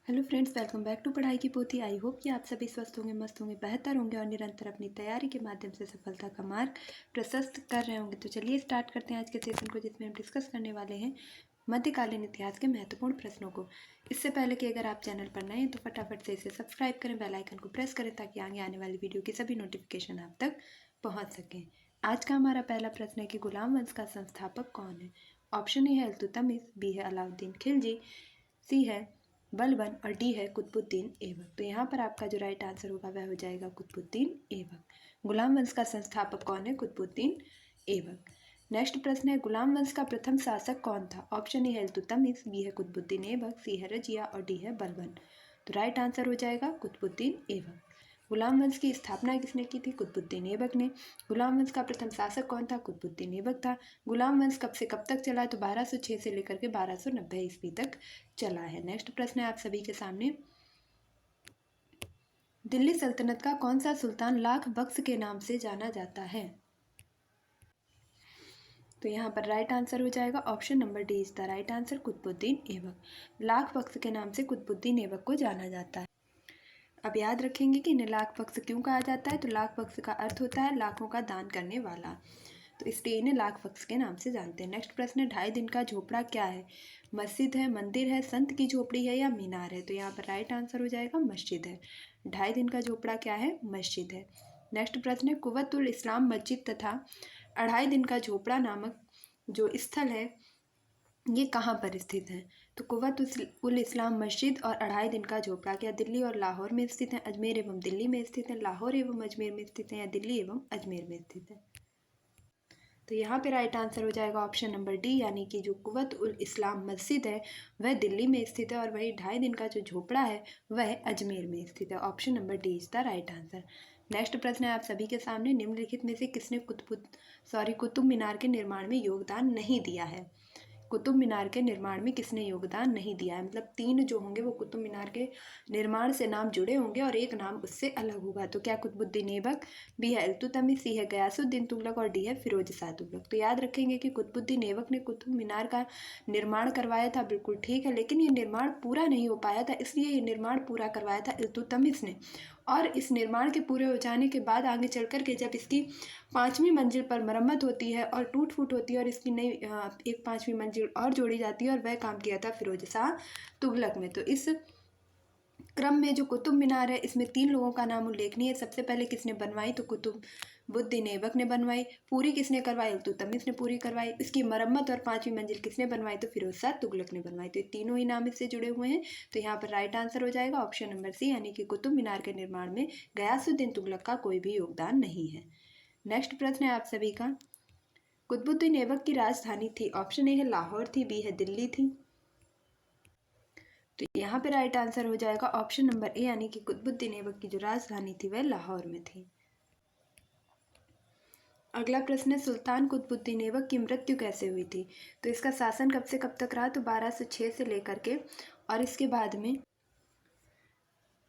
Hello friends, welcome back to पढ़ाई की पोथी। आई होप कि आप सभी स्वस्थ होंगे, मस्त होंगे, बेहतर होंगे और निरंतर अपनी तैयारी के माध्यम से सफलता का मार्ग प्रशस्त कर रहे होंगे। तो चलिए स्टार्ट करते हैं आज के सेशन को, जिसमें हम डिस्कस करने वाले हैं मध्यकालीन इतिहास के महत्वपूर्ण प्रश्नों को। इससे पहले कि अगर आप चैनल पर नए हैं तो फटाफट से इसे सब्सक्राइब करें, बेल आइकन को प्रेस करें ताकि आगे आने वाली वीडियो की सभी नोटिफिकेशन आप तक पहुँच सकें। आज का हमारा पहला प्रश्न है कि गुलाम वंश का संस्थापक कौन है। ऑप्शन ए है इल्तुतमिश, बी है अलाउद्दीन खिलजी, सी है बलबन और डी है कुतुबुद्दीन ऐबक। तो यहाँ पर आपका जो राइट आंसर होगा वह हो जाएगा कुतुबुद्दीन ऐबक। गुलाम वंश का संस्थापक कौन है? कुतुबुद्दीन ऐबक। नेक्स्ट प्रश्न है गुलाम वंश का प्रथम शासक कौन था। ऑप्शन ए है इल्तुतमिश, बी है कुतुबुद्दीन ऐबक, सी है रजिया और डी है बलबन। तो राइट आंसर हो जाएगा कुतुबुद्दीन ऐबक। गुलाम वंश की स्थापना किसने की थी? कुतुबुद्दीन ऐबक ने। गुलाम वंश का प्रथम शासक कौन था? कुतुबुद्दीन ऐबक था। गुलाम वंश कब से कब तक चला? तो 1206 से लेकर के 1290 ईस्वी तक चला है। नेक्स्ट प्रश्न है आप सभी के सामने, दिल्ली सल्तनत का कौन सा सुल्तान लाख बख्श के नाम से जाना जाता है? तो यहाँ पर राइट आंसर हो जाएगा option number D is the right answer, Qutubuddin Aibak. Lakh Bakhsh के नाम से कुतुबुद्दीन ऐबक को जाना जाता है। अब याद रखेंगे कि इन्हें लाख बख्श क्यों कहा जाता है। तो लाख बख्श का अर्थ होता है लाखों का दान करने वाला, तो इसलिए इन्हें लाख बख्श के नाम से जानते हैं। नेक्स्ट प्रश्न है ढाई दिन का झोपड़ा क्या है? मस्जिद है, मंदिर है, संत की झोपड़ी है या मीनार है? तो यहाँ पर राइट आंसर हो जाएगा मस्जिद है। ढाई दिन का झोपड़ा क्या है? मस्जिद है। नेक्स्ट प्रश्न है कुव्वत उल इस्लाम मस्जिद तथा अढ़ाई दिन का झोपड़ा नामक जो स्थल है ये कहाँ पर स्थित है? तो कुव्वत उल इस्लाम मस्जिद और अढ़ाई दिन का झोपड़ा क्या दिल्ली और लाहौर में स्थित है, अजमेर एवं दिल्ली में स्थित है, लाहौर एवं अजमेर में स्थित है या दिल्ली एवं अजमेर में स्थित है? तो यहाँ पे राइट आंसर हो जाएगा ऑप्शन नंबर डी, यानी कि जो कुव्वत उल इस्लाम मस्जिद है वह दिल्ली में स्थित है और वही ढाई दिन का जो झोपड़ा है वह अजमेर में स्थित है। Option number D is the right answer. Next प्रश्न है आप सभी के सामने, निम्नलिखित में से किसने कुतुब मीनार के निर्माण में योगदान नहीं दिया है? कुतुब मीनार के निर्माण में किसने योगदान नहीं दिया है? मतलब तीन जो होंगे वो कुतुब मीनार के निर्माण से नाम जुड़े होंगे और एक नाम उससे अलग होगा। तो क्या कुतुबुद्दीन ऐबक, बी है इल्तुतमिश, सी है गयासुद्दीन तुगलक और डी है फिरोज शाह तुगलक। तो याद रखेंगे कि कुतुबुद्दीन ऐबक ने कुतुब मीनार का निर्माण करवाया था, बिल्कुल ठीक है, लेकिन ये निर्माण पूरा नहीं हो पाया था, इसलिए ये निर्माण पूरा करवाया था इल्तुतमिश ने। और इस निर्माण के पूरे हो जाने के बाद आगे चल कर के जब इसकी 5वीं मंजिल पर मरम्मत होती है और टूट फूट होती है और इसकी नई एक 5वीं मंजिल और जोड़ी जाती है और वह काम किया था फिरोज शाह तुगलक में। तो इस क्रम में जो कुतुब मीनार है इसमें तीन लोगों का नाम उल्लेखनीय है। सबसे पहले किसने बनवाई? तो कुतुबुद्दीन ऐबक ने बनवाई। पूरी किसने करवाई? इल्तुतमिश ने पूरी करवाई। इसकी मरम्मत और 5वीं मंजिल किसने बनवाई? तो फिरोज शाह तुगलक ने बनवाई। तो ये तीनों ही नाम इससे जुड़े हुए हैं। तो यहाँ पर राइट आंसर हो जाएगा ऑप्शन नंबर सी, यानी कि कुतुब मीनार के निर्माण में गयासुद्दीन तुगलक का कोई भी योगदान नहीं है। नेक्स्ट प्रश्न है आप सभी का, कुतुबुद्दीन ऐबक की राजधानी थी। ऑप्शन ए है लाहौर थी, बी है दिल्ली थी। तो यहाँ पे राइट आंसर हो जाएगा ऑप्शन नंबर ए, यानी कि कुतुबुद्दीन ऐबक की जो राजधानी थी वह लाहौर में थी। अगला प्रश्न है सुल्तान कुतुबुद्दीन ऐबक की मृत्यु कैसे हुई थी? तो इसका शासन कब से कब तक रहा? तो 1206 से लेकर के और इसके बाद में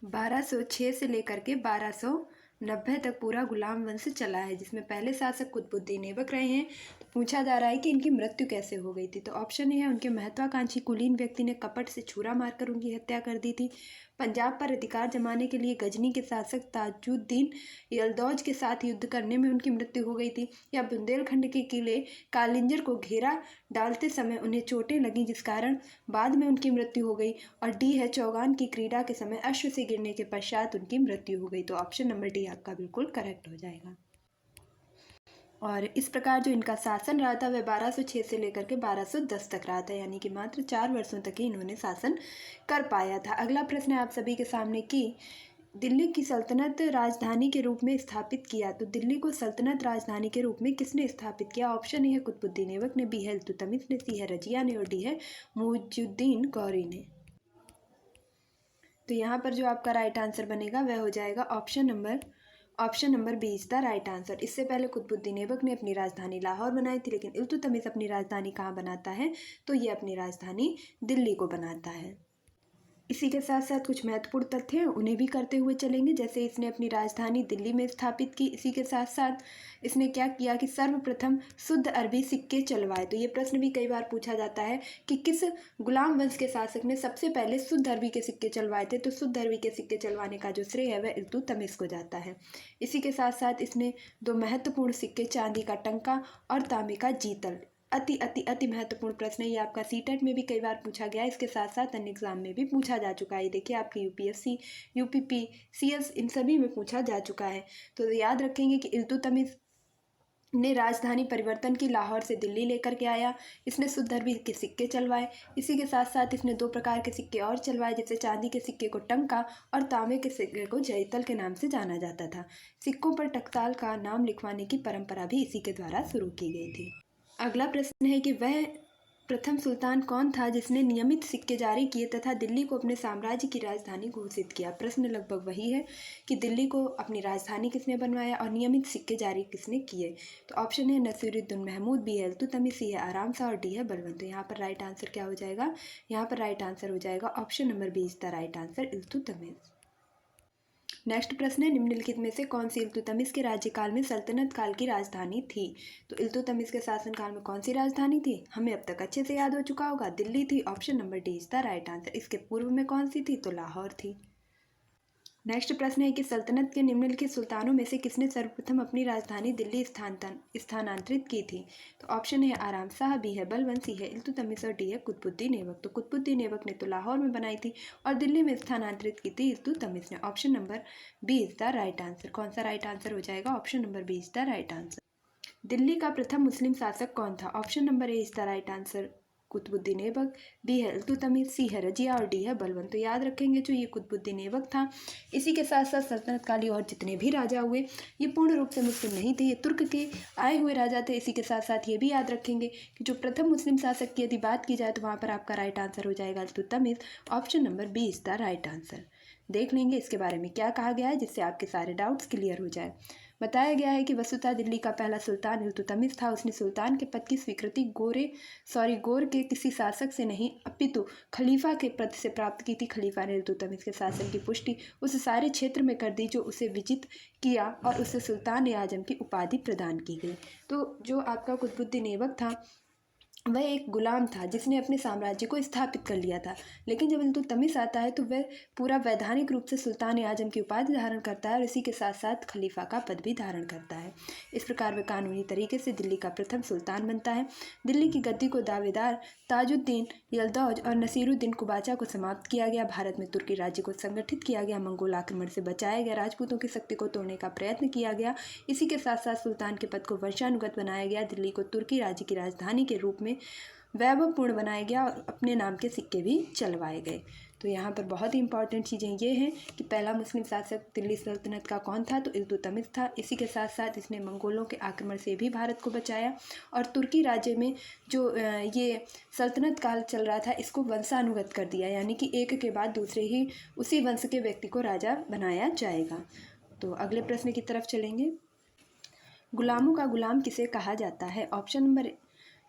1206 से लेकर के 1290 तक पूरा गुलाम वंश चला है, जिसमें पहले शासक कुतुबुद्दीन ऐबक रहे हैं। तो पूछा जा रहा है कि इनकी मृत्यु कैसे हो गई थी। तो ऑप्शन ए है उनके महत्वाकांक्षी कुलीन व्यक्ति ने कपट से छुरा मारकर उनकी हत्या कर दी थी। पंजाब पर अधिकार जमाने के लिए गजनी के शासक ताजुद्दीन यलदौज के साथ युद्ध करने में उनकी मृत्यु हो गई थी। या बुंदेलखंड के किले कालिंजर को घेरा डालते समय उन्हें चोटें लगीं जिस कारण बाद में उनकी मृत्यु हो गई। और डी है चौगान की क्रीड़ा के समय अश्व से गिरने के पश्चात उनकी मृत्यु हो गई। तो ऑप्शन नंबर डी आपका बिल्कुल करेक्ट हो जाएगा। और इस प्रकार जो इनका शासन रहा था वह 1206 से लेकर के 1210 तक रहा था, यानी कि मात्र 4 वर्षों तक ही इन्होंने शासन कर पाया था। अगला प्रश्न है आप सभी के सामने कि दिल्ली की सल्तनत राजधानी के रूप में स्थापित किया। तो दिल्ली को सल्तनत राजधानी के रूप में किसने स्थापित किया? ऑप्शन ए है कुतुबुद्दीन ऐबक ने, बी है इल्तुतमिश ने, सी है रजिया ने और डी है मुइजुद्दीन गौरी ने। तो यहाँ पर जो आपका राइट आंसर बनेगा वह हो जाएगा option number B is the right answer. इससे पहले कुतुबुद्दीन ऐबक ने अपनी राजधानी लाहौर बनाई थी, लेकिन इल्तुतमिश अपनी राजधानी कहाँ बनाता है? तो ये अपनी राजधानी दिल्ली को बनाता है। इसी के साथ साथ कुछ महत्वपूर्ण तथ्य हैं उन्हें भी करते हुए चलेंगे। जैसे इसने अपनी राजधानी दिल्ली में स्थापित की। इसी के साथ साथ इसने क्या किया कि सर्वप्रथम शुद्ध अरबी सिक्के चलवाए। तो ये प्रश्न भी कई बार पूछा जाता है कि किस गुलाम वंश के शासक ने सबसे पहले शुद्ध अरबी के सिक्के चलवाए थे। तो शुद्ध अरबी के सिक्के चलवाने का जो श्रेय है वह इल्तुतमिश को जाता है। इसी के साथ साथ इसने दो महत्वपूर्ण सिक्के, चांदी का टंका और तांबे का जीतल, अति अति अति महत्वपूर्ण प्रश्न है। ये आपका सीटेट में भी कई बार पूछा गया है। इसके साथ साथ अन्य एग्जाम में भी पूछा जा चुका है। देखिए आपके यूपीएससी, यूपीपी, सीएस इन सभी में पूछा जा चुका है। तो याद रखेंगे कि इल्तुतमिश ने राजधानी परिवर्तन की, लाहौर से दिल्ली लेकर के आया। इसने शुद्ध अरबी के सिक्के चलवाए। इसी के साथ साथ इसने दो प्रकार के सिक्के और चलवाए, जैसे चांदी के सिक्के को टंका और तांबे के सिक्के को जयतल के नाम से जाना जाता था। सिक्कों पर टकसाल का नाम लिखवाने की परंपरा भी इसी के द्वारा शुरू की गई थी। अगला प्रश्न है कि वह प्रथम सुल्तान कौन था जिसने नियमित सिक्के जारी किए तथा दिल्ली को अपने साम्राज्य की राजधानी घोषित किया। प्रश्न लगभग वही है कि दिल्ली को अपनी राजधानी किसने बनवाया और नियमित सिक्के जारी किसने किए। तो ऑप्शन है नसीरुद्दीन महमूद, बी है इल्तुतमिश, सी है आराम शाह और डी है बलबन। तो यहाँ पर राइट आंसर क्या हो जाएगा? यहाँ पर राइट आंसर हो जाएगा option number B is the right answer, Iltutmish. Next प्रश्न है, निम्नलिखित में से कौन सी इल्तुतमिश के राज्यकाल में सल्तनत काल की राजधानी थी। तो इल्तुतमिश के शासनकाल में कौन सी राजधानी थी? हमें अब तक अच्छे से याद हो चुका होगा, दिल्ली थी। Option number D is the right answer. इसके पूर्व में कौन सी थी? तो लाहौर थी। नेक्स्ट प्रश्न है कि सल्तनत के निम्नलिखित सुल्तानों में से किसने सर्वप्रथम अपनी राजधानी दिल्ली स्थानांतरित की थी। तो ऑप्शन है आराम शाह, बी है बलबन, सी है इल्तुतमिश और डी है कुतुबुद्दीन ऐबक। तो कुतुबुद्दीन ऐबक ने तो लाहौर में बनाई थी और दिल्ली में स्थानांतरित की थी इल्तुतमिश ने। Option number B is the right answer. कौन सा राइट आंसर हो जाएगा? Option number B is the right answer. Delhi का प्रथम मुस्लिम शासक कौन था? Option number A is the right answer, Qutubuddin Aibak, B है इल्तुतमिश, सी है रजिया और डी है बलबन। तो याद रखेंगे जो ये कुतुबुद्दीन ऐबक था। इसी के साथ साथ सल्तनत काली और जितने भी राजा हुए ये पूर्ण रूप से मुस्लिम नहीं थे, ये तुर्क के आए हुए राजा थे। इसी के साथ साथ ये भी याद रखेंगे कि जो प्रथम मुस्लिम शासक की यदि बात की जाए तो वहाँ पर आपका राइट आंसर हो जाएगा Iltutmish. Option number B is the right answer. देख लेंगे इसके बारे में क्या कहा गया है जिससे आपके सारे डाउट्स क्लियर हो जाए। बताया गया है कि वस्तुतः दिल्ली का पहला सुल्तान इल्तुतमिश था। उसने सुल्तान के पद की स्वीकृति गोर के किसी शासक से नहीं अपितु खलीफा के पद से प्राप्त की थी। खलीफा ने इल्तुतमिश के शासन की पुष्टि उस सारे क्षेत्र में कर दी जो उसे विजित किया और उसे सुल्तान ए आजम की उपाधि प्रदान की गई। तो जो आपका कुतुबुद्दीन ऐबक था वह एक गुलाम था जिसने अपने साम्राज्य को स्थापित कर लिया था, लेकिन जब इल्तुतमिश आता है तो वह पूरा वैधानिक रूप से सुल्तान ए आजम की उपाधि धारण करता है और इसी के साथ साथ खलीफा का पद भी धारण करता है। इस प्रकार वह कानूनी तरीके से दिल्ली का प्रथम सुल्तान बनता है। दिल्ली की गद्दी को दावेदार ताजुद्दीन यल्दौज और नसीरुद्दीन कुबाचा को समाप्त किया गया। भारत में तुर्की राज्य को संगठित किया गया, मंगोल आक्रमण से बचाया गया, राजपूतों की शक्ति को तोड़ने का प्रयत्न किया गया। इसी के साथ साथ सुल्तान के पद को वंशानुगत बनाया गया। दिल्ली को तुर्की राज्य की राजधानी के रूप में वैभवपूर्ण बनाया गया और अपने नाम के सिक्के भी चलवाए गए। तो यहाँ पर बहुत ही इंपॉर्टेंट चीज़ें ये हैं कि पहला मुस्लिम शासक दिल्ली सल्तनत का कौन था? तो इल्तुतमिश था। इसी के साथ साथ इसने मंगोलों के आक्रमण से भी भारत को बचाया और तुर्की राज्य में जो ये सल्तनत काल चल रहा था इसको वंशानुगत कर दिया, यानी कि एक के बाद दूसरे ही उसी वंश के व्यक्ति को राजा बनाया जाएगा। तो अगले प्रश्न की तरफ चलेंगे। गुलामों का गुलाम किसे कहा जाता है? ऑप्शन नंबर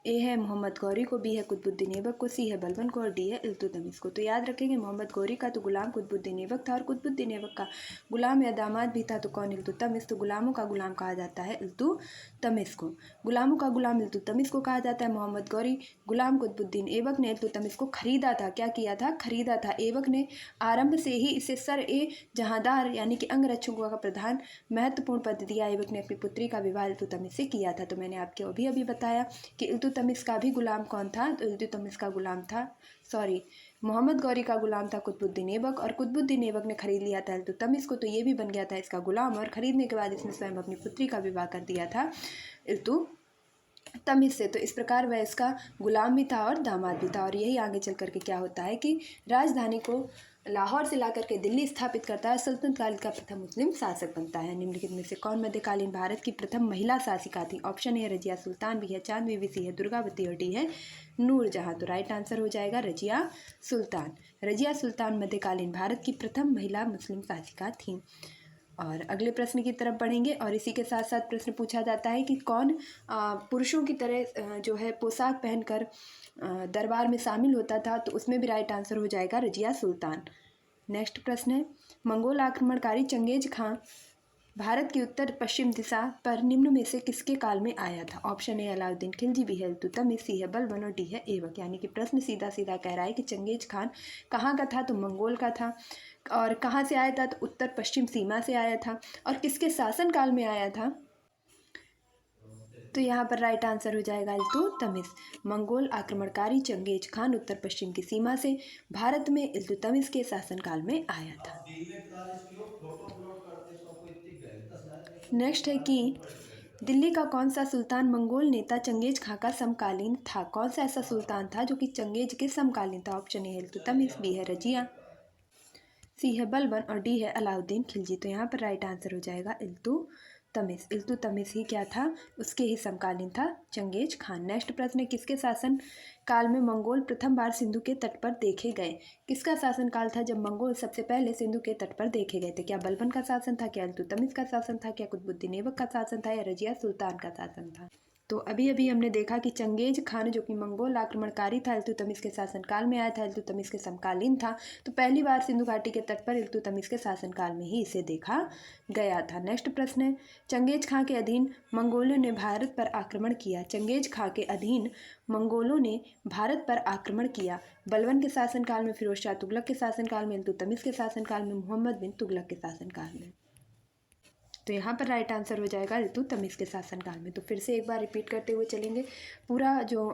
ए है मोहम्मद गौरी को, बी है कुतुबुद्दीन ऐबक को, सी है बलबन को और डी है इल्तुतमिश को। तो याद रखेंगे मोहम्मद गौरी का तो गुलाम कुतुबुद्दीन ऐबक था और कुतुबुद्दीन ऐबक का गुलाम या दामाद भी था तो कौन? इल्तुतमिश। तो गुलामों का गुलाम कहा जाता है इल्तुतमिश को। गुलामों का गुलाम इल्तुतमिश को कहा जाता है। मोहम्मद गौरी गुलाम कुतुबुद्दीन ऐबक ने इल्तुतमिश को खरीदा था। क्या किया था? खरीदा था। ऐबक ने आरंभ से ही इसे सर ए जहांदार यानी कि अंगरक्षकों का प्रधान महत्वपूर्ण पद दिया। ऐबक ने अपनी पुत्री का विवाह इल्तुतमिश से किया था। तो मैंने आपको अभी बताया कि इल्तुतमिश का भी गुलाम कौन था? तो इल्तुतमिश का गुलाम था मोहम्मद गौरी का गुलाम था कुतुबुद्दीन ऐबक और कुतुबुद्दीन ऐबक ने खरीद लिया था इल्तुतमिश को, तो ये भी बन गया था इसका गुलाम और खरीदने के बाद इसने स्वयं अपनी पुत्री का विवाह कर दिया था इल्तुतमिश से। तो इस प्रकार वह इसका गुलाम भी था और दामाद भी था और यही आगे चल करके क्या होता है कि राजधानी को लाहौर से ला करके दिल्ली स्थापित करता है, सल्तनत काल का प्रथम मुस्लिम शासक बनता है। निम्नलिखित में से कौन मध्यकालीन भारत की प्रथम महिला शासिका थी? Option A Razia Sultan, B है चांद बीवी, सी है दुर्गावती और डी है नूरजहां। तो राइट आंसर हो जाएगा रजिया सुल्तान। रजिया सुल्तान मध्यकालीन भारत की प्रथम महिला मुस्लिम शासिका थी। और अगले प्रश्न की तरफ बढ़ेंगे और इसी के साथ साथ प्रश्न पूछा जाता है कि कौन पुरुषों की तरह जो है पोशाक पहनकर दरबार में शामिल होता था, तो उसमें भी राइट आंसर हो जाएगा रजिया सुल्तान। नेक्स्ट प्रश्न है, मंगोल आक्रमणकारी चंगेज खां भारत की उत्तर पश्चिम दिशा पर निम्न में से किसके काल में आया था? Option A Alauddin Khilji, B है इल्तुतमिश, सी है बलबन और डी है ऐबक। यानी कि प्रश्न सीधा सीधा कह रहा है कि चंगेज खान कहाँ का था, तो मंगोल का था। और कहाँ से आया था, तो उत्तर पश्चिम सीमा से आया था। और किसके शासनकाल में आया था, तो यहाँ पर राइट आंसर हो जाएगा इल्तुतमिश। मंगोल आक्रमणकारी चंगेज खान उत्तर पश्चिम की सीमा से भारत में इल्तुतमिश के शासनकाल में आया था। नेक्स्ट है कि दिल्ली का कौन सा सुल्तान मंगोल नेता चंगेज खां का समकालीन था? कौन सा ऐसा सुल्तान था जो कि चंगेज के समकालीन था? ऑप्शन ए है इल्तुतमिश, बी है रजिया, सी है बलबन और डी है अलाउद्दीन खिलजी। तो यहाँ पर राइट आंसर हो जाएगा इल्तुतमिश। इल्तुतमिश ही क्या था, उसके ही समकालीन था चंगेज खान। नेक्स्ट प्रश्न है, किसके शासन काल में मंगोल प्रथम बार सिंधु के तट पर देखे गए? किसका शासनकाल था जब मंगोल सबसे पहले सिंधु के तट पर देखे गए थे? क्या बलबन का शासन था, क्या इल्तुतमिश का शासन था, क्या कुतुबुद्दीन ऐबक का शासन था, या रजिया सुल्तान का शासन था? तो अभी अभी हमने देखा कि चंगेज खान जो कि मंगोल आक्रमणकारी था इल्तुतमिश के शासनकाल में आया था, इल्तुतमिश के समकालीन था। तो पहली बार सिंधु घाटी के तट पर इल्तुतमिश के शासनकाल में ही इसे देखा गया था। नेक्स्ट प्रश्न है, चंगेज खां के अधीन मंगोलों ने भारत पर आक्रमण किया। चंगेज खां के अधीन मंगोलों ने भारत पर आक्रमण किया। बलबन के शासनकाल में, फिरोज शाह तुगलक के शासनकाल में, इल्तुतमिश के शासनकाल में, मोहम्मद बिन तुगलक के शासनकाल में। तो यहाँ पर राइट आंसर हो जाएगा इल्तुतमिश के शासनकाल में। तो फिर से एक बार रिपीट करते हुए चलेंगे। पूरा जो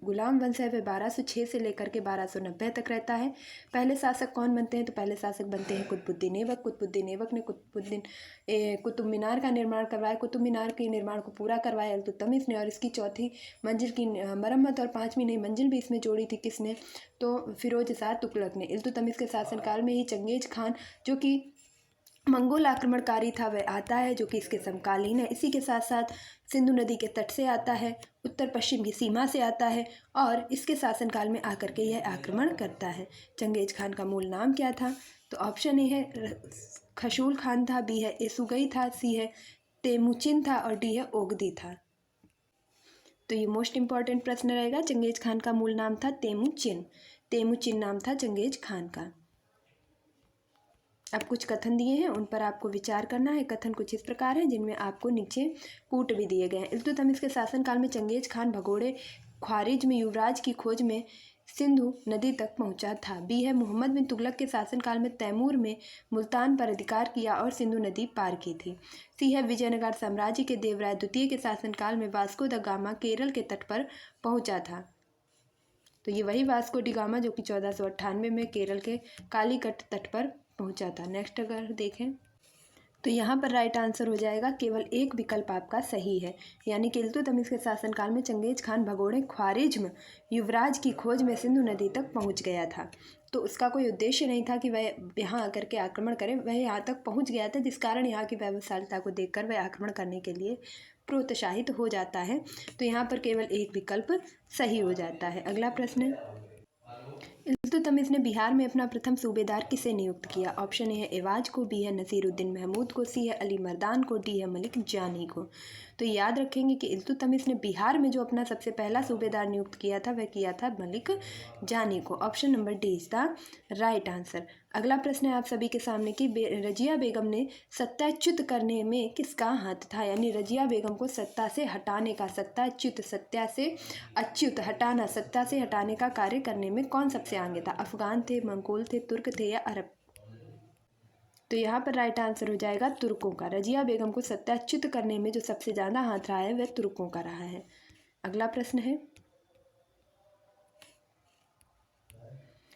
गुलाम वंश है वह 1206 से लेकर के 1290 तक रहता है। पहले शासक कौन बनते हैं, तो पहले शासक बनते हैं कुतुबुद्दीन ऐबक। कुतुबुद्दीन ऐबक ने कुतुब मीनार का निर्माण करवाया। कुतुब मीनार के निर्माण को पूरा करवाया इल्तुतमिश ने, और इसकी चौथी मंजिल की मरम्मत और पाँचवीं नई मंजिल भी इसमें जोड़ी थी किसने, तो फिरोज शाह तुगलक ने। इल्तुतमिश के शासनकाल में ही चंगेज खान जो कि मंगोल आक्रमणकारी था वह आता है, जो कि इसके समकालीन है। इसी के साथ साथ सिंधु नदी के तट से आता है, उत्तर पश्चिम की सीमा से आता है, और इसके शासनकाल में आकर के यह आक्रमण करता है। चंगेज खान का मूल नाम क्या था, तो ऑप्शन ए है खशूल खान था, बी है एसुगई था, सी है तेमुचिन था और डी है ओगदी था। तो ये मोस्ट इंपॉर्टेंट प्रश्न रहेगा। चंगेज खान का मूल नाम था तेमुचिन। तेमुचिन नाम था चंगेज खान का। अब कुछ कथन दिए हैं, उन पर आपको विचार करना है। कथन कुछ इस प्रकार हैं, जिनमें आपको नीचे कूट भी दिए गए हैं। इल्तुतमिश के शासनकाल में चंगेज खान भगोड़े ख्वारिज में युवराज की खोज में सिंधु नदी तक पहुंचा था। बी है मोहम्मद बिन तुगलक के शासनकाल में तैमूर में मुल्तान पर अधिकार किया और सिंधु नदी पार की थी। सी है विजयनगर साम्राज्य के देवराय द्वितीय के शासनकाल में वास्को द गामा केरल के तट पर पहुंचा था। तो ये वही वास्को डी गामा जो कि 1498 में केरल के कालीकट तट पर पहुंचा था। नेक्स्ट अगर देखें तो यहाँ पर राइट आंसर हो जाएगा केवल एक विकल्प आपका सही है, यानी कि इल्तुतमिश के शासनकाल में चंगेज खान भगोड़े ख्वारिज्म युवराज की खोज में सिंधु नदी तक पहुँच गया था। तो उसका कोई उद्देश्य नहीं था कि वह यहाँ आकर के आक्रमण करे, वह यहाँ तक पहुँच गया था जिस कारण यहाँ की वैभवशालिता को देखकर वह आक्रमण करने के लिए प्रोत्साहित हो जाता है। तो यहाँ पर केवल एक विकल्प सही हो जाता है। अगला प्रश्न, इल्तुतमिश ने बिहार में अपना प्रथम सूबेदार किसे नियुक्त किया? ऑप्शन ए है एवाज को, बी है नसीरुद्दीन महमूद को, सी है अली मर्दान को, डी है मलिक जानी को। तो याद रखेंगे कि इल्तुतमिश ने बिहार में जो अपना सबसे पहला सूबेदार नियुक्त किया था वह किया था मलिक जानी को। Option number D is the right answer. अगला प्रश्न है आप सभी के सामने कि रजिया बेगम ने सत्याच्युत करने में किसका हाथ था? यानी रजिया बेगम को सत्ता से हटाने का, सत्याच्युत सत्या से अच्युत हटाना, सत्ता से हटाने का कार्य करने में कौन सबसे आगे था? अफगान थे, मंगोल थे, तुर्क थे या अरब? तो यहाँ पर राइट आंसर हो जाएगा तुर्कों का। रजिया बेगम को सत्याच्युत करने में जो सबसे ज़्यादा हाथ रहा है वह तुर्कों का रहा है। अगला प्रश्न है,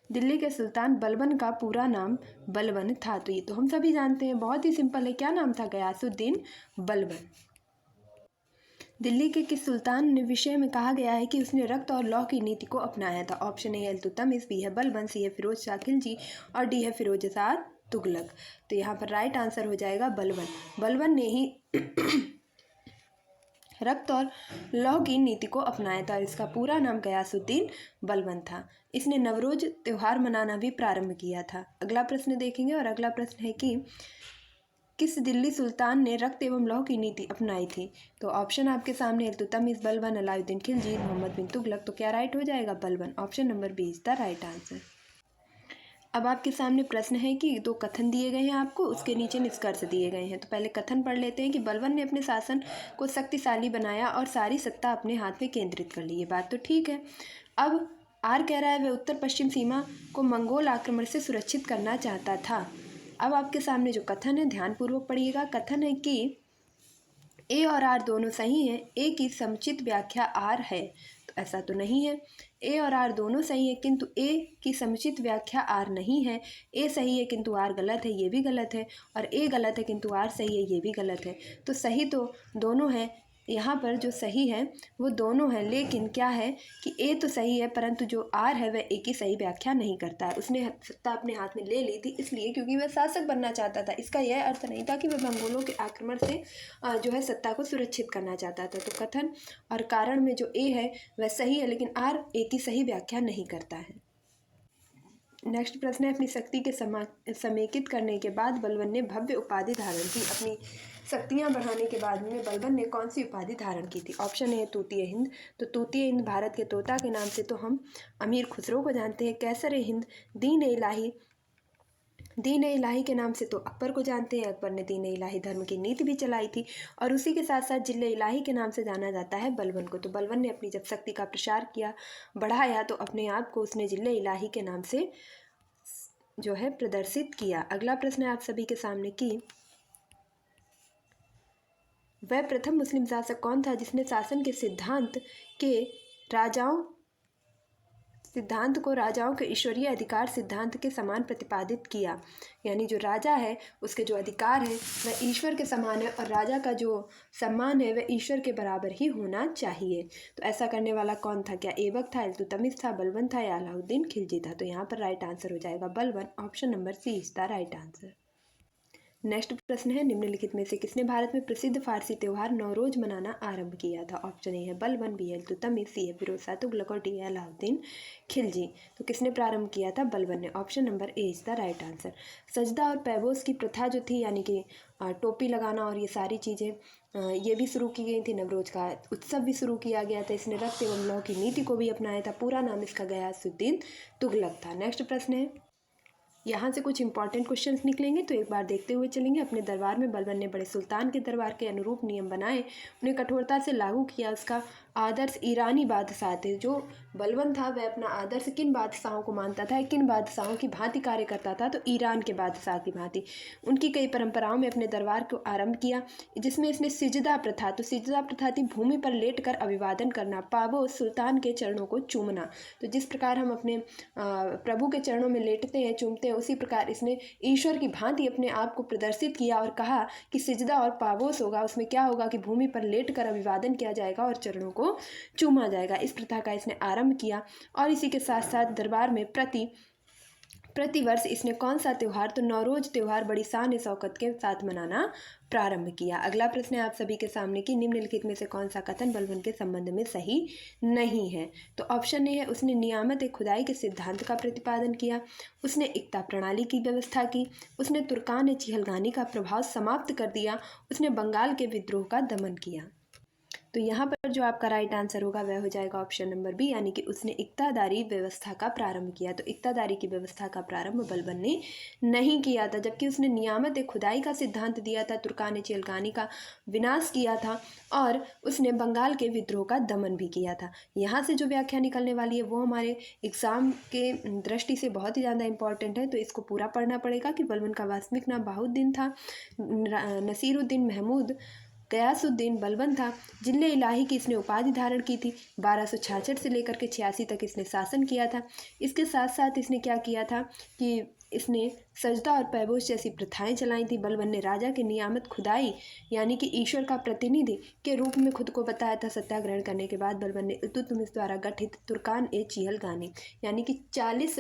दिल्ली के सुल्तान बलबन का पूरा नाम बलबन था। तो ये तो हम सभी जानते हैं, बहुत ही सिंपल है। क्या नाम था? गयासुद्दीन बलबन। दिल्ली के किस सुल्तान ने विषय में कहा गया है कि उसने रक्त और लौह की नीति को अपनाया था? ऑप्शन ए है इल्तुतमिश, बी है बलबन, सी है फिरोज शाह खिलजी और डी है फिरोज शाह तुगलक। तो यहाँ पर राइट आंसर हो जाएगा बलबन। बलबन ने ही रक्त और लौह की नीति को अपनाया था। इसका पूरा नाम गयासुद्दीन बलबन था। इसने नवरोज त्यौहार मनाना भी प्रारंभ किया था। अगला प्रश्न देखेंगे और अगला प्रश्न है कि किस दिल्ली सुल्तान ने रक्त एवं लौह की नीति अपनाई थी? तो ऑप्शन आपके सामने इल्तुतमिश, बलबन, अलाउद्दीन खिलजी, मोहम्मद बिन तुगलक। तो क्या राइट हो जाएगा? Balban. Option number B is the right answer. अब आपके सामने प्रश्न है कि दो कथन दिए गए हैं आपको, उसके नीचे निष्कर्ष दिए गए हैं। तो पहले कथन पढ़ लेते हैं कि बलबन ने अपने शासन को शक्तिशाली बनाया और सारी सत्ता अपने हाथ में केंद्रित कर ली। ये बात तो ठीक है। अब आर कह रहा है वह उत्तर पश्चिम सीमा को मंगोल आक्रमण से सुरक्षित करना चाहता था। अब आपके सामने जो कथन है ध्यानपूर्वक पढ़िएगा। कथन है कि ए और आर दोनों सही हैं, ए की समुचित व्याख्या आर है। तो ऐसा तो नहीं है। ए और आर दोनों सही है किंतु ए की समुचित व्याख्या आर नहीं है। ए सही है किंतु आर गलत है, ये भी गलत है। और ए गलत है किंतु आर सही है, ये भी गलत है। तो सही तो दोनों है। यहाँ पर जो सही है वो दोनों है, लेकिन क्या है कि ए तो सही है परंतु जो आर है वह ए की सही व्याख्या नहीं करता है। उसने सत्ता अपने हाथ में ले ली थी इसलिए क्योंकि वह शासक बनना चाहता था। इसका यह अर्थ नहीं था कि वह मंगोलों के आक्रमण से जो है सत्ता को सुरक्षित करना चाहता था। तो कथन और कारण में जो ए है वह सही है, लेकिन आर ए की सही व्याख्या नहीं करता है। नेक्स्ट प्रश्न है, अपनी शक्ति के समेकित करने के बाद बलबन ने भव्य उपाधि धारण की। अपनी शक्तियां बढ़ाने के बाद में बलबन ने कौन सी उपाधि धारण की थी? ऑप्शन है तूतीय हिंद। तो तूतीय हिंद भारत के तोता के नाम से तो हम अमीर खुसरो को जानते हैं। कैसर हिंद, दीन इलाही के नाम से तो अकबर को जानते हैं। अकबर ने दीन इलाही धर्म की नीति भी चलाई थी। और उसी के साथ साथ जिले इलाही के नाम से जाना जाता है बलबन को। तो बलबन ने अपनी जब शक्ति का प्रसार किया, बढ़ाया, तो अपने आप को उसने जिले इलाही के नाम से जो है प्रदर्शित किया। अगला प्रश्न है आप सभी के सामने कि वह प्रथम मुस्लिम शासक कौन था जिसने शासन के सिद्धांत को राजाओं के ईश्वरीय अधिकार सिद्धांत के समान प्रतिपादित किया। यानी जो राजा है उसके जो अधिकार है वह ईश्वर के समान है और राजा का जो सम्मान है वह ईश्वर के बराबर ही होना चाहिए। तो ऐसा करने वाला कौन था? क्या ऐबक था, इल्तुतमिश था, बलबन था या अलाउद्दीन खिलजी था? तो यहाँ पर राइट आंसर हो जाएगा Balban. Option number C is the right answer. Next प्रश्न है, निम्नलिखित में से किसने भारत में प्रसिद्ध फारसी त्यौहार नौरोज मनाना आरंभ किया था? ऑप्शन ए है बलबन, बी है इल्तुतमिश, सी है फिरोज शाह तुगलक और डी है अलाउद्दीन खिलजी। तो किसने प्रारंभ किया था? बलबन ने। Option number A is the right answer. सजदा और पैबोस की प्रथा जो थी, यानी कि टोपी लगाना और ये सारी चीज़ें ये भी शुरू की गई थी। नवरोज का उत्सव भी शुरू किया गया था। इसने रक्त एवं लौह की नीति को भी अपनाया था। पूरा नाम इसका गयासुद्दीन तुगलक था। नेक्स्ट प्रश्न है, यहाँ से कुछ इंपॉर्टेंट क्वेश्चंस निकलेंगे तो एक बार देखते हुए चलेंगे। अपने दरबार में बलबन ने बड़े सुल्तान के दरबार के अनुरूप नियम बनाए, उन्हें कठोरता से लागू किया। उसका आदर्श ईरानी बादशाह थे। जो बलबन था वह अपना आदर्श किन बादशाहों को मानता था, किन बादशाहों की भांति कार्य करता था? तो ईरान के बादशाह की भांति। उनकी कई परंपराओं में अपने दरबार को आरंभ किया, जिसमें इसने सिजदा प्रथा, तो सिजदा प्रथा थी भूमि पर लेटकर अभिवादन करना। पाबो, सुल्तान के चरणों को चूमना। तो जिस प्रकार हम अपने प्रभु के चरणों में लेटते हैं, चूमते हैं, उसी प्रकार इसने ईश्वर की भांति अपने आप को प्रदर्शित किया और कहा कि सिजदा और पावोस होगा। उसमें क्या होगा कि भूमि पर लेटकर अभिवादन किया जाएगा और चरणों को चूमा जाएगा। इस प्रथा का इसने आरंभ किया। और इसी के साथ साथ दरबार में प्रतिवर्ष इसने कौन सा त्यौहार? तो नौरोज त्यौहार बड़ी शान शौकत के साथ मनाना प्रारंभ किया। अगला प्रश्न है आप सभी के सामने कि निम्नलिखित में से कौन सा कथन बलबन के संबंध में सही नहीं है? तो ऑप्शन ए है उसने नियामत खुदाई के सिद्धांत का प्रतिपादन किया, उसने एकता प्रणाली की व्यवस्था की, उसने तुर्कान चिहलगानी का प्रभाव समाप्त कर दिया, उसने बंगाल के विद्रोह का दमन किया। तो यहाँ पर जो आपका राइट आंसर होगा वह हो जाएगा ऑप्शन नंबर बी, यानी कि उसने इक्तादारी व्यवस्था का प्रारंभ किया। तो इक्तादारी की व्यवस्था का प्रारंभ बलबन ने नहीं किया था, जबकि उसने नियामत खुदाई का सिद्धांत दिया था, तुर्कान चिहलगानी का विनाश किया था और उसने बंगाल के विद्रोह का दमन भी किया था। यहाँ से जो व्याख्या निकलने वाली है वो हमारे एग्जाम के दृष्टि से बहुत ही ज़्यादा इंपॉर्टेंट है, तो इसको पूरा पढ़ना पड़ेगा कि बलबन का वास्तविक नाम बहाउद्दीन था, नसीरुद्दीन महमूद गयासुद्दीन बलबन था। जिले इलाही की इसने उपाधि धारण की थी। 1266 से लेकर के 86 तक इसने शासन किया था। इसके साथ साथ इसने क्या किया था कि इसने सजदा और पैबोस जैसी प्रथाएं चलाई थी। बलबन ने राजा के नियामत खुदाई यानी कि ईश्वर का प्रतिनिधि के रूप में खुद को बताया था। सत्याग्रहण करने के बाद बलबन ने इल्तुतमिश द्वारा गठित तुर्कान चिहलगानी यानी कि 40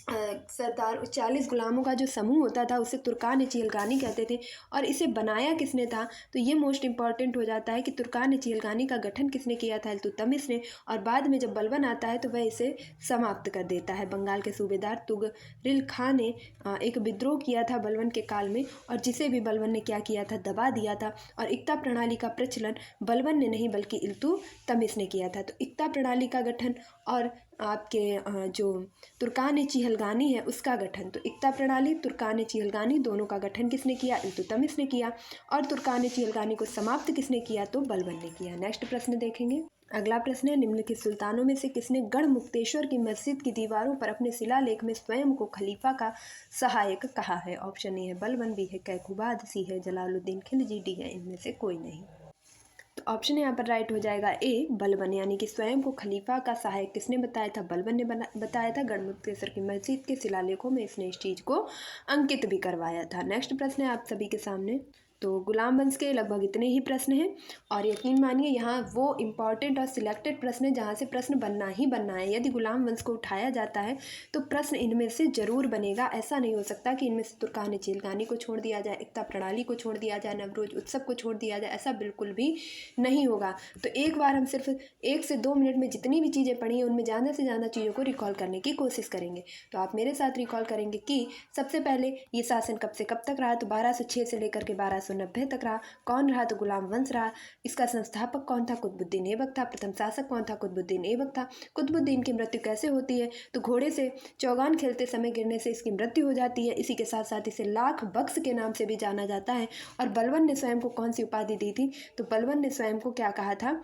सरदार 40 गुलामों का जो समूह होता था उसे तुर्कान चीलगानी कहते थे। और इसे बनाया किसने था, तो ये मोस्ट इंपॉर्टेंट हो जाता है कि तुर्कान चीलगानी का गठन किसने किया था, इल्तुतमिश ने। और बाद में जब बलबन आता है तो वह इसे समाप्त कर देता है। बंगाल के सूबेदार तुगरिल खां ने एक विद्रोह किया था बलबन के काल में, और जिसे भी बलबन ने क्या किया था, दबा दिया था। और इक्ता प्रणाली का प्रचलन बलबन ने नहीं बल्कि इल्तुतमिश ने किया था। तो इक्ता प्रणाली का गठन और आपके जो तुर्कान चीहलगानी है उसका गठन, तो इक्ता प्रणाली तुर्कान चीहलगानी दोनों का गठन किसने किया, इल्तुतमिश ने किया। और तुर्कान चीहलगानी को समाप्त किसने किया, तो बलबन ने किया। नेक्स्ट प्रश्न देखेंगे। अगला प्रश्न है, निम्नलिखित सुल्तानों में से किसने गढ़मुक्तेश्वर की मस्जिद की दीवारों पर अपने शिलालेख में स्वयं को खलीफा का सहायक कहा है। ऑप्शन ए है बलबन, बी है कैकुबाद, सी है जलालुद्दीन खिलजी, डी है इनमें से कोई नहीं। तो ऑप्शन यहाँ पर राइट हो जाएगा ए बलबन, यानी कि स्वयं को खलीफा का सहायक किसने बताया था, बलबन ने बताया था। गढ़मुक्तेश्वर की मस्जिद के शिलालेखों में इसने इस चीज़ को अंकित भी करवाया था। नेक्स्ट प्रश्न है आप सभी के सामने। तो गुलाम वंश के लगभग इतने ही प्रश्न हैं, और यकीन मानिए यहाँ वो इम्पॉर्टेंट और सिलेक्टेड प्रश्न है जहाँ से प्रश्न बनना ही बनना है। यदि गुलाम वंश को उठाया जाता है तो प्रश्न इनमें से जरूर बनेगा। ऐसा नहीं हो सकता कि इनमें से तुर्कान चीलगानी को छोड़ दिया जाए, इक्ता प्रणाली को छोड़ दिया जाए, नवरोज उत्सव को छोड़ दिया जाए, ऐसा बिल्कुल भी नहीं होगा। तो एक बार हम सिर्फ 1 से 2 मिनट में जितनी भी चीज़ें पढ़ी हैं उनमें ज़्यादा से ज़्यादा चीज़ों को रिकॉल करने की कोशिश करेंगे। तो आप मेरे साथ रिकॉल करेंगे कि सबसे पहले ये शासन कब से कब तक रहा, तो 1206 से लेकर के 1290 तक रहा। कौन रहा, तो गुलाम वंश रहा। इसका संस्थापक कौन था, कुतुबुद्दीन ऐबक था। प्रथम शासक कौन था, कुतुबुद्दीन ऐबक था। कुतुबुद्दीन की मृत्यु कैसे होती है, तो घोड़े से चौगान खेलते समय गिरने से इसकी मृत्यु हो जाती है। इसी के साथ साथ इसे लाख बख्श के नाम से भी जाना जाता है। और बलबन ने स्वयं को कौन सी उपाधि दी थी, तो बलबन ने स्वयं को क्या कहा था,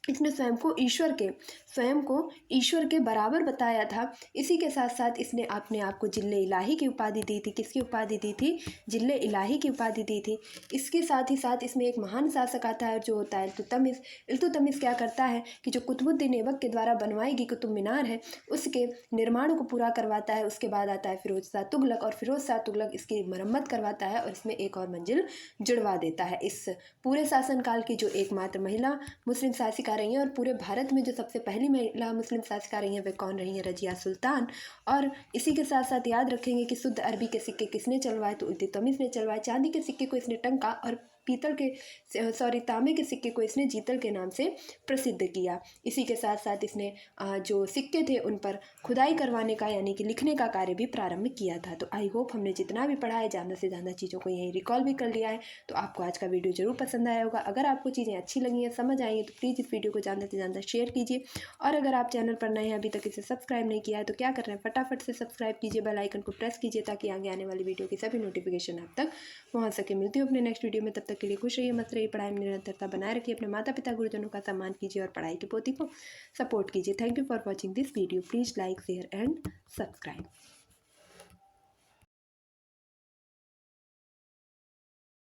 इसने स्वयं को ईश्वर के बराबर बताया था। इसी के साथ साथ इसने अपने आप को जिल्ले इलाही की उपाधि दी थी। किसकी उपाधि दी थी, जिल्ले इलाही की उपाधि दी थी। इसके साथ ही साथ इसमें एक महान शासक आता है जो होता है इल्तुतमिश। इल्तुतमिश क्या करता है कि जो कुतुबुद्दीन ऐबक के द्वारा बनवाई गई कुतुब मीनार है उसके निर्माण को पूरा करवाता है। उसके बाद आता है फिरोज शाह तुगलक, और फिरोज शाह तुगलक इसकी मरम्मत करवाता है और इसमें एक और मंजिल जुड़वा देता है। इस पूरे शासनकाल की जो एकमात्र महिला मुस्लिम शासिका रही हैं, और पूरे भारत में जो सबसे पहली महिला मुस्लिम शासिका रही हैं वे कौन रही हैं, रजिया सुल्तान। और इसी के साथ साथ याद रखेंगे कि शुद्ध अरबी के सिक्के किसने चलवाए, तो इल्तुतमिश ने चलवाए। चांदी के सिक्के को इसने टंका, और तांबे के सिक्के को इसने जीतल के नाम से प्रसिद्ध किया। इसी के साथ साथ इसने जो सिक्के थे उन पर खुदाई करवाने का यानी कि लिखने का कार्य भी प्रारंभ किया था। तो आई होप हमने जितना भी पढ़ा है ज़्यादा से ज़्यादा चीज़ों को यहीं रिकॉल भी कर लिया है। तो आपको आज का वीडियो जरूर पसंद आया होगा। अगर आपको चीज़ें अच्छी लगी हैं, समझ आई हैं, तो प्लीज़ इस वीडियो को ज़्यादा से ज़्यादा शेयर कीजिए। और अगर आप चैनल पर नए हैं, अभी तक इसे सब्सक्राइब नहीं किया है, तो क्या कर रहे हैं, फटाफट से सब्सक्राइब कीजिए, बेल आइकन को प्रेस कीजिए ताकि आगे आने वाली वीडियो की सभी नोटिफिकेशन आप तक पहुँच सके। मिलती हूँ अपने नेक्स्ट वीडियो में, तब तक के लिए खुश रहिए, मस्त रहिए, पढ़ाई में निरंतरता बनाए रखिए, अपने माता पिता गुरुजनों का सम्मान कीजिए और पढ़ाई की पोथी को सपोर्ट कीजिए। Thank you for watching this video. Please like share and subscribe.